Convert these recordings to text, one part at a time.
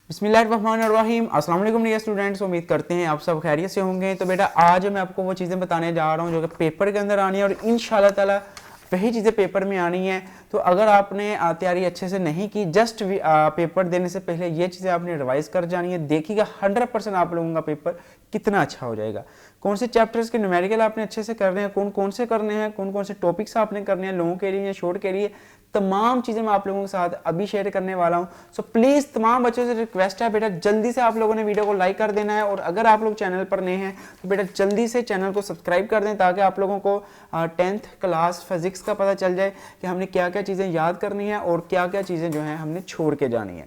बिस्मिल्लाहिर्रहमानिर्रहीम। अस्सलाम वालेकुम डियर स्टूडेंट्स, उम्मीद करते हैं आप सब खैरियत से होंगे। तो बेटा आज मैं आपको वो चीज़ें बताने जा रहा हूँ जो कि पेपर के अंदर आनी है और इंशाल्लाह ताला वही चीज़ें पेपर में आनी है। तो अगर आपने तैयारी अच्छे से नहीं की, जस्ट पेपर देने से पहले ये चीज़ें आपने रिवाइज कर जानी है। देखिएगा 100% आप लोगों का पेपर कितना अच्छा हो जाएगा। कौन से चैप्टर्स के न्यूमेरिकल आपने अच्छे से करने हैं, कौन कौन से करने हैं, कौन कौन से टॉपिक्स आपने करने हैं, लॉन्ग के लिए या शॉर्ट के लिए, तमाम चीज़ें मैं आप लोगों के साथ अभी शेयर करने वाला हूं। सो प्लीज़ तमाम बच्चों से रिक्वेस्ट है बेटा, जल्दी से आप लोगों ने वीडियो को लाइक कर देना है और अगर आप लोग चैनल पर नए हैं तो बेटा जल्दी से चैनल को सब्सक्राइब कर दें ताकि आप लोगों को 10th क्लास फिजिक्स का पता चल जाए कि हमने क्या क्या चीज़ें याद करनी है और क्या क्या चीज़ें जो हैं हमने छोड़ के जानी है।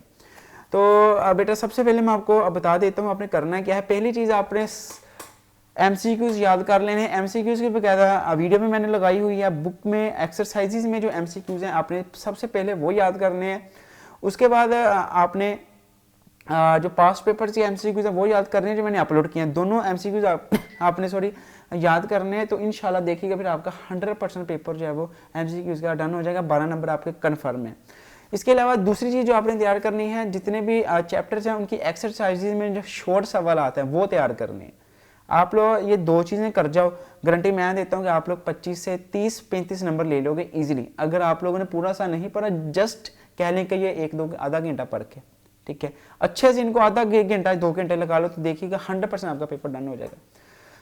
तो बेटा सबसे पहले मैं आपको बता देता हूँ आपने करना क्या है। पहली चीज़ आपने MCQs याद कर लेने हैं। MCQs की बकायदा वीडियो में मैंने लगाई हुई है। बुक में एक्सरसाइजेज में जो MCQs हैं आपने सबसे पहले वो याद करने हैं। उसके बाद आपने जो पास्ट पेपर्स के MCQs हैं वो याद करने हैं जो मैंने अपलोड किए हैं। दोनों MCQs आपने याद करने हैं। तो इंशाल्लाह देखिएगा फिर आपका 100% पेपर जो है वो MCQs का डन हो जाएगा। 12 नंबर आपके कन्फर्म है। इसके अलावा दूसरी चीज़ जो आपने तैयार करनी है, जितने भी चैप्टर्स हैं उनकी एक्सरसाइजेज में जो शॉर्ट सवाल आते हैं वो तैयार करने हैं। आप लोग ये दो चीज़ें कर जाओ, गारंटी मैं देता हूँ कि आप लोग 25 से 30-35 नंबर ले लोगे इजीली। अगर आप लोगों ने पूरा सा नहीं पढ़ा, जस्ट कह लें कि ये आधा घंटा पढ़ के, ठीक है, अच्छे से इनको आधा घंटा 2 घंटे लगा लो तो देखिएगा 100% आपका पेपर डन हो जाएगा।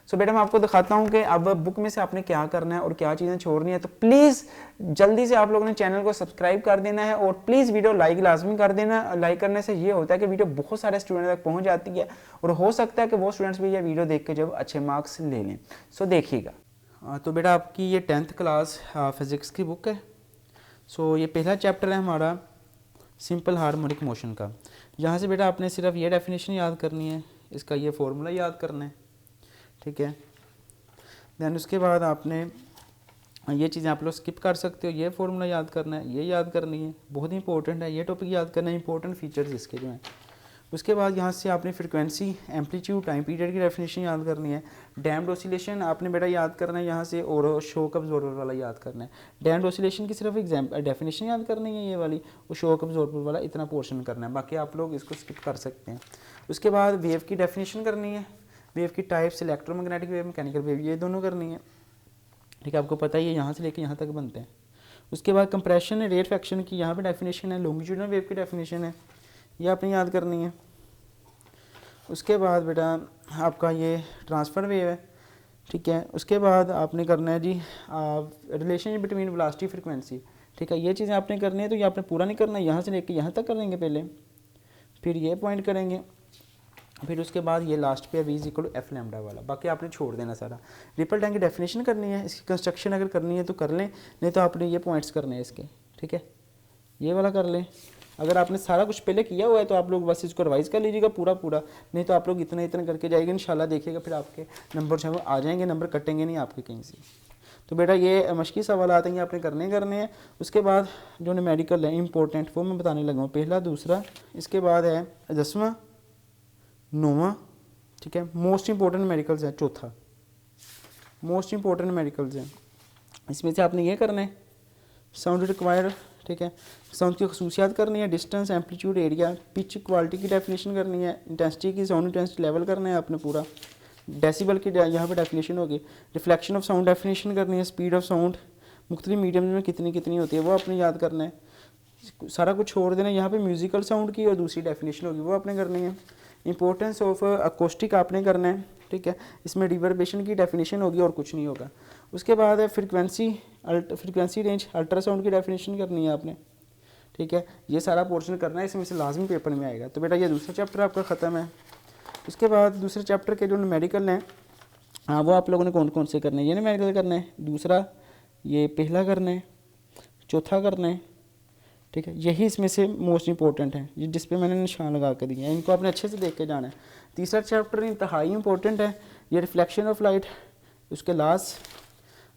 सो बेटा मैं आपको दिखाता हूँ कि अब बुक में से आपने क्या करना है और क्या चीज़ें छोड़नी है। तो प्लीज़ जल्दी से आप लोगों ने चैनल को सब्सक्राइब कर देना है और प्लीज़ वीडियो लाइक लाजमी कर देना। लाइक करने से ये होता है कि वीडियो बहुत सारे स्टूडेंट तक पहुँच जाती है और हो सकता है कि वो स्टूडेंट्स भी ये वीडियो देख के जब अच्छे मार्क्स ले लें। सो देखिएगा। तो बेटा आपकी ये 10th क्लास फिज़िक्स की बुक है। सो ये पहला चैप्टर है हमारा सिंपल हार्मोनिक मोशन का। यहाँ से बेटा आपने सिर्फ ये डेफिनेशन याद करनी है, इसका ये फॉर्मूला याद करना है, ठीक है। दैन उसके बाद आपने ये चीज़ें आप लोग स्किप कर सकते हो। ये फॉर्मूला याद करना है, ये याद करनी है, बहुत इंपॉर्टेंट है। ये टॉपिक याद करना है, इंपॉर्टेंट फीचर्स इसके जो हैं। उसके बाद यहाँ से आपने फ्रीक्वेंसी, एम्पलीट्यूड, टाइम पीरियड की डेफिनेशन याद करनी है। डैम्प्ड ऑसिलेशन आपने बेटा याद करना है यहाँ से, और शॉक अब्जॉर्बर वाला याद करना है। डैम्प्ड ऑसिलेशन की सिर्फ डेफिनेशन याद करनी है ये वाली, और शॉक अब्जॉर्बर वाला इतना पोर्शन करना है, बाकी आप लोग इसको स्किप कर सकते हैं। उसके बाद वेव की डेफिनेशन करनी है, वेव की types, electromagnetic wave, mechanical wave, ये दोनों करनी है, ठीक है। आपको पता ही है यहाँ से लेके यहाँ तक बनते हैं। उसके बाद कंप्रेशन रेट फ्रैक्शन की यहाँ पे डेफिनेशन है, लॉन्गिट्यूडनल वेव की डेफिनेशन है, ये आपने याद करनी है। उसके बाद बेटा आपका ये ट्रांसफर वेव है, ठीक है। उसके बाद आपने करना है जी रिलेशन बिटवीन वेलोसिटी फ्रीक्वेंसी, ठीक है। ये चीज़ें आपने करनी है। तो ये आपने पूरा नहीं करना है, यहाँ से लेके यहाँ तक करेंगे पहले, फिर ये पॉइंट करेंगे, फिर उसके बाद ये लास्ट पे v = f लैम्डा वाला, बाकी आपने छोड़ देना सारा। रिपल टैंक की डेफिनेशन करनी है, इसकी कंस्ट्रक्शन अगर करनी है तो कर लें, नहीं तो आपने ये पॉइंट्स करने हैं इसके, ठीक है, ये वाला कर लें। अगर आपने सारा कुछ पहले किया हुआ है तो आप लोग बस इसको रिवाइज कर लीजिएगा पूरा, नहीं तो आप लोग इतना इतना करके जाएंगे इंशाल्लाह देखिएगा फिर आपके नंबर जो है वो आ जाएंगे, नंबर कटेंगे नहीं आपके कहीं से। तो बेटा ये मशकी सवाल आते हैं, आपने करने हैं। उसके बाद जो न्यूमेरिकल है इंपॉर्टेंट वो मैं बताने लगा हूँ, पहला दूसरा, इसके बाद है 10वां 9वां, ठीक है। मोस्ट इंपॉर्टेंट न्यूमेरिकल्स है चौथा, मोस्ट इंपॉर्टेंट न्यूमेरिकल्स हैं। इसमें से आपने ये करना है साउंड रिक्वायर्ड, ठीक है, साउंड की खसूसियात करनी है, distance, amplitude, area, pitch, quality की डेफिनेशन करनी है, इंटेंसिटी की, साउंड इंटेंसिटी लेवल करना है आपने पूरा, डेसिबल की यहाँ पे डेफिनेशन होगी, रिफ्लेक्शन ऑफ साउंड डेफिनेशन करनी है, स्पीड ऑफ साउंड मुख्तलिफ मीडियम में कितनी होती है वो आपने याद करना है। सारा कुछ छोड़ देना है। यहाँ पे म्यूजिकल साउंड की और दूसरी डेफिनेशन होगी वो आपने करनी है। इंपॉर्टेंस ऑफ अकोस्टिक आपने करना है, ठीक है, इसमें रिवर्बेशन की डेफिनेशन होगी और कुछ नहीं होगा। उसके बाद है फ्रीक्वेंसी रेंज, अल्ट्रासाउंड की डेफिनेशन करनी है आपने, ठीक है। ये सारा पोर्शन करना है, इसमें से लाजमी पेपर में आएगा। तो बेटा ये दूसरा चैप्टर आपका ख़त्म है। उसके बाद दूसरे चैप्टर के जो न्यूमेरिकल हैं, हाँ, वो आप लोगों ने कौन कौन से करने हैं, ये न्यूमेरिकल करना है, दूसरा ये पहला करना है, चौथा करना है, ठीक है। यही इसमें से मोस्ट इंपॉर्टेंट है, ये जिस पे मैंने निशान लगा कर दिया है, इनको आपने अच्छे से देख के जाना है। तीसरा चैप्टर इंतहाई इंपॉर्टेंट है, ये रिफ्लेक्शन ऑफ लाइट, उसके लास्ट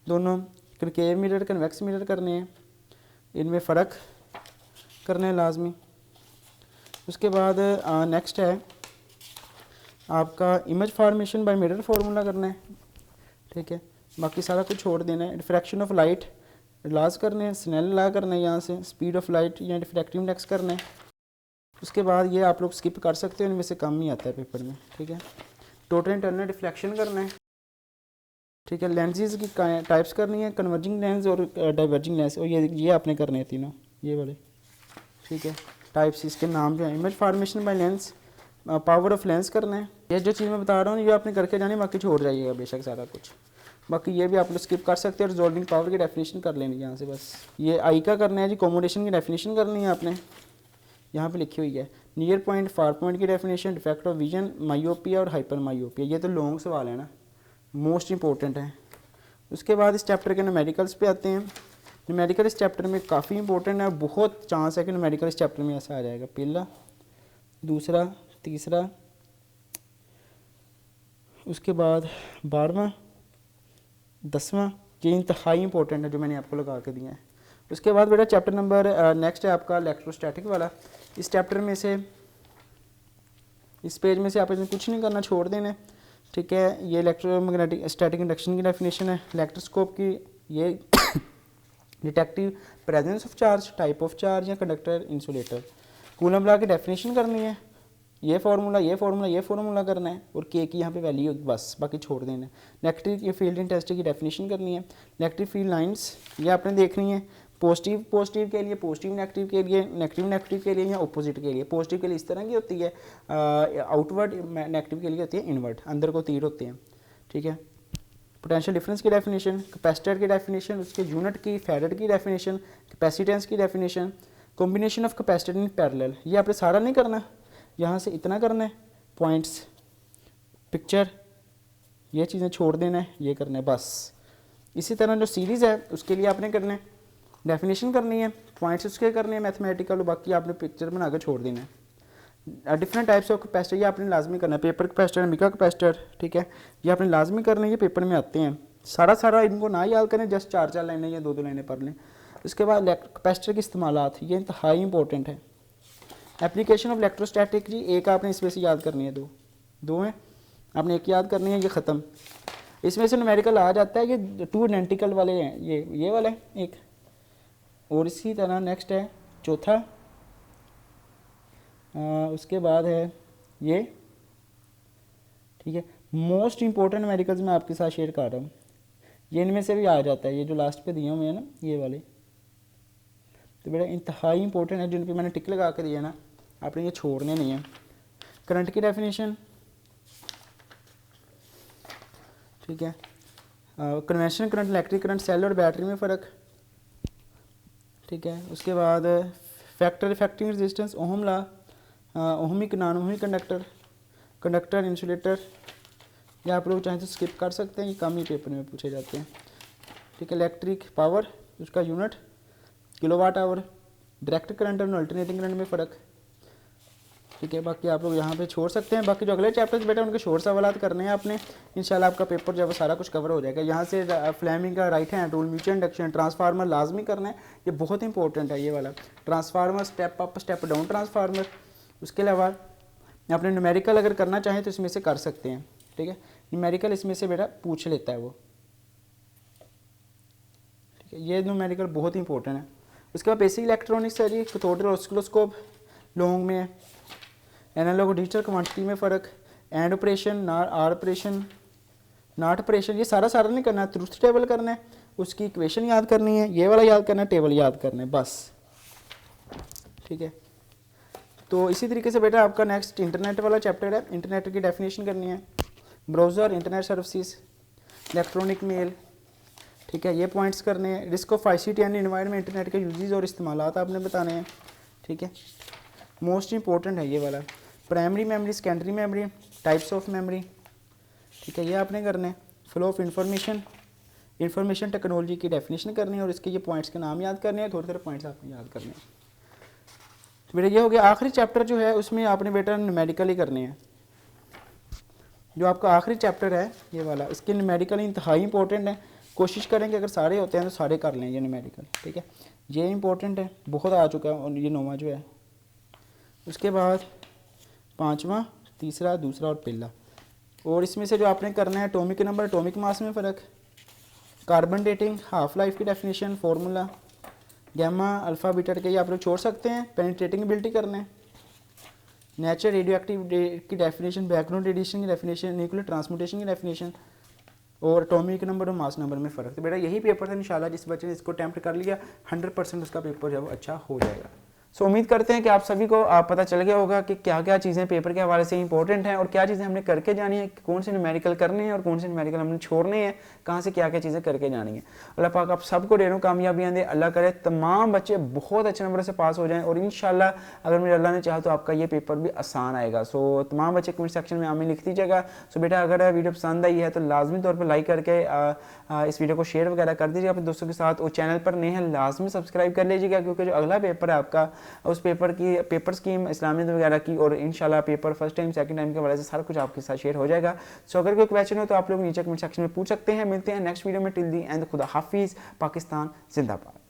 दोनों कनकेव मिरर, कन्वेक्स मिरर करने हैं, इनमें फ़र्क करना है लाजमी। उसके बाद नेक्स्ट है आपका image formation by mirror formula करना है, ठीक है, बाकी सारा कुछ छोड़ देना है। रिफ्रैक्शन ऑफ लाइट लाज करने हैं, स्नेल ला करना है, यहाँ से स्पीड ऑफ लाइट या डिफ्रैक्टिव इंडेक्स करना है, उसके बाद ये आप लोग स्किप कर सकते हो, इनमें से कम ही आता है पेपर में, ठीक है। टोटल इंटरनल रिफ्लेक्शन करना है, ठीक है। लेंसेज की टाइप्स करनी है, कन्वर्जिंग लेंस और डाइवर्जिंग लेंस, और ये आपने करने हैं तीनों ये वाले, ठीक है। टाइप्स इसके नाम जो है, image formation by lens, power of lens करना है। ये जो चीज़ मैं बता रहा हूँ ये आपने करके जानी, बाकी छोड़ जाइएगा बेशक सारा कुछ, बाकी ये भी आप लोग स्किप कर सकते हैं। रिजॉल्विंग पावर की डेफिनेशन कर लेनी है यहाँ से बस। ये आई का करना है जी, कोमोडेशन की डेफिनेशन करनी है आपने, यहाँ पे लिखी हुई है। नियर पॉइंट, फार पॉइंट की definition, defect of vision, myopia और हाइपर मायोपिया। ये तो लॉन्ग सवाल है ना, मोस्ट इंपॉर्टेंट है। उसके बाद इस चैप्टर के न्यूमेरिकल्स पे आते हैं। न्यूमेरिकल इस चैप्टर में काफ़ी इंपॉर्टेंट है, बहुत चांस है कि न्यूमेरिकल इस चैप्टर में ऐसा आ जाएगा, पहला, दूसरा, तीसरा, उसके बाद 12वां, 10वां, ये इंतहाई इंपॉर्टेंट है जो मैंने आपको लगा के दिया है। उसके बाद बेटा चैप्टर नंबर नेक्स्ट है आपका इलेक्ट्रोस्टैटिक वाला। इस चैप्टर में से, इस पेज में से आपने कुछ नहीं करना, छोड़ देना, ठीक है। ये इलेक्ट्रोमैग्नेटिक स्टैटिक इंडक्शन की डेफिनेशन है। इलेक्ट्रोस्कोप की ये detective presence of charge, type of charge या कंडक्टर इंसुलेटर। कूलम लॉ की डेफिनेशन करनी है, ये फार्मूला, ये फार्मूला, ये फार्मूला करना है, और के की यहाँ पे वैल्यू बस, बाकी छोड़ देना है। इलेक्ट्रिक फील्ड इंटेंसिटी की डेफिनेशन करनी है। इलेक्ट्रिक फील्ड लाइंस ये आपने देखनी है, पॉजिटिव पॉजिटिव के लिए, पॉजिटिव नेगेटिव के लिए, नेगेटिव नेगेटिव के लिए या ऑपोजिट के लिए। पॉजिटिव के लिए इस तरह की होती है आउटवर्ड, नेगेटिव के लिए होती है इनवर्ड, अंदर को तीर होते हैं, ठीक है। पोटेंशियल डिफरेंस की डेफिनेशन, कैपेसिटर की डेफिनेशन, उसके यूनिट की, फैराड की डेफिनेशन, कैपेसिटेंस की definition, combination of capacitor in parallel. ये आपने सारा नहीं करना, यहाँ से इतना करना है, पॉइंट्स, पिक्चर, ये चीज़ें छोड़ देना है, ये करना है बस। इसी तरह जो सीरीज़ है उसके लिए आपने करना है, डेफिनेशन करनी है, पॉइंट्स उसके करने हैं मैथमेटिकल, बाकी आपने पिक्चर बना के छोड़ देना है। डिफरेंट टाइप्स ऑफ कैपेसिटर ये आपने लाजमी करना है, पेपर कैपेसिटर, मिका कैपेसिटर, ठीक है, ये आपने लाजमी करना है, ये पेपर में आते हैं। सारा इनको ना याद करें, जस्ट 4 लाइनें या 2 लाइनें पढ़ लें। उसके बाद कैपेसिटर के इस्तेमालात, ये इंतहाई इंपॉर्टेंट है। एप्लीकेशन ऑफ इलेक्ट्रोस्टैटिक जी, एक आपने इसमें से याद करनी है, दो हैं आपने, एक याद करनी है, ये ख़त्म। इसमें से न्यूमेरिकल आ जाता है, ये 2 आइडेंटिकल वाले हैं, ये वाला है एक, और इसी तरह नेक्स्ट है चौथा, उसके बाद है ये, ठीक है। मोस्ट इंपॉर्टेंट न्यूमेरिकल्स मैं आपके साथ शेयर कर रहा हूँ, ये इनमें से भी आ जाता है, ये जो लास्ट पे दिए हुए हैं ना ये वाले, तो बेटा इंतहाई इंपॉर्टेंट है, जिन पे मैंने टिक लगा के दिया ना, आपने ये छोड़ने नहीं है। करंट की डेफिनेशन, ठीक है। Conventional current, electric current, cell और बैटरी में फ़र्क, ठीक है। उसके बाद factor affecting resistance, Ohm law, ohmic non ohmic conductor, conductor insulator, या आप लोग चाहें तो स्किप कर सकते हैं, ये कम ही पेपर में पूछे जाते हैं, ठीक है। इलेक्ट्रिक पावर, उसका unit kilowatt hour, direct current और अल्टरनेटिंग करंट में फ़र्क, ठीक है। बाकी आप लोग यहाँ पे छोड़ सकते हैं, बाकी जो अगले चैप्टर्स बेटा उनके शोर सवालात करने हैं आपने, इंशाल्लाह आपका पेपर जो है सारा कुछ कवर हो जाएगा। यहाँ से फ्लेमिंग का right hand rule, mutual induction, transformer लाजमी करना है, ये बहुत इंपॉर्टेंट है ये वाला transformer, step up step down transformer. उसके अलावा आपने न्यूमेरिकल अगर करना चाहें तो इसमें से कर सकते हैं, ठीक है। न्यूमेरिकल इसमें से बेटा पूछ लेता है वो, ठीक है, ये न्यूमेरिकल बहुत इंपॉर्टेंट है। उसके बाद बेसिक इलेक्ट्रॉनिक्स है जी, कैथोड और ऑसिलोस्कोप, लॉन्ग में एनालॉग और डिजिटल क्वांटिटी में फ़र्क, and operation, or operation, not operation, ये सारा नहीं करना है, ट्रूथ टेबल करना है, उसकी इक्वेशन याद करनी है, ये वाला याद करना है, टेबल याद करना है बस, ठीक है। तो इसी तरीके से बेटा आपका नेक्स्ट इंटरनेट वाला चैप्टर है, इंटरनेट की डेफिनेशन करनी है, browser, internet services, electronic mail, ठीक है, ये पॉइंट्स करने हैं। Risk of ICT and environment, internet के यूजेस और इस्तेमालात आपने बताने हैं, ठीक है, मोस्ट इंपॉर्टेंट है ये वाला। Primary memory, secondary memory, types of memory, ठीक है, ये आपने करना है। Flow of information, information technology की डेफिनेशन करनी है, और इसके ये पॉइंट्स के नाम याद करने हैं, थोड़े पॉइंट्स आपने याद करने हैं। तो बेटा ये हो गया आखिरी चैप्टर जो है, उसमें आपने बेटा न्यूमेरिकल ही करने हैं। जो आपका आखिरी चैप्टर है ये वाला, इसके न्यूमेरिकल इंतहाई इंपॉर्टेंट है, कोशिश करेंगे अगर सारे होते हैं तो सारे कर लें ये न्यूमेरिकल, ठीक है, ये इंपॉर्टेंट है, बहुत आ चुका है, और ये 9वां जो है। उसके बाद 5वां, तीसरा, दूसरा और पहला, और इसमें से जो आपने करना है एटॉमिक नंबर, एटॉमिक मास में फ़र्क, कार्बन डेटिंग, हाफ लाइफ की definition, formula, gamma, alpha, beta के, ये आप लोग छोड़ सकते हैं। पेनिट्रेटिंग एबिलिटी करना है, नेचर रेडियो एक्टिव की डेफिनेशन, बैकग्राउंड रेडिएशन की डेफिनेशन, न्यूक्लियर ट्रांसमुटेशन की डेफिनेशन और एटॉमिक नंबर और मास नंबर में फ़र्क। तो बेटा यही पेपर था इंशाल्लाह, जिस बच्चे ने इसको अटैम्प्ट कर लिया 100% उसका पेपर जो है वो अच्छा हो जाएगा। सो उम्मीद करते हैं कि आप सभी को पता चल गया होगा कि क्या क्या चीज़ें पेपर के हवाले से इंपॉर्टेंट हैं और क्या चीज़ें हमने करके जानी है, कौन से न्यूमेरिकल करने हैं और कौन से न्यूमेरिकल हमने छोड़ने हैं, कहाँ से क्या क्या चीज़ें करके जानी है। अल्लाह पाक आप सबको ढेरों कामयाबियाँ दे, अल्लाह करे तमाम बच्चे बहुत अच्छे नंबर से पास हो जाएँ और इंशाल्लाह अगर मेरे अल्लाह ने चाहा तो आपका ये पेपर भी आसान आएगा। सो तमाम बच्चे कमेंट सेक्शन में आमीन लिख दीजिएगा। सो बेटा अगर वीडियो पसंद आई है तो लाजमी तौर पर लाइक करके इस वीडियो को शेयर वगैरह कर दीजिएगा अपने दोस्तों के साथ, और चैनल पर नए हैं लाजमी सब्सक्राइब कर लीजिएगा, क्योंकि जो अगला पेपर है आपका उस पेपर स्कीम इस्लामियत वगैरह की और इंशाल्लाह paper first time second time के हवाले से सारा कुछ आपके साथ शेयर हो जाएगा। सो अगर कोई क्वेश्चन हो तो आप लोग नीचे कमेंट सेक्शन में पूछ सकते हैं। मिलते हैं नेक्स्ट वीडियो में, टिल दी एंड खुदा हाफिज़, पाकिस्तान जिंदाबाद।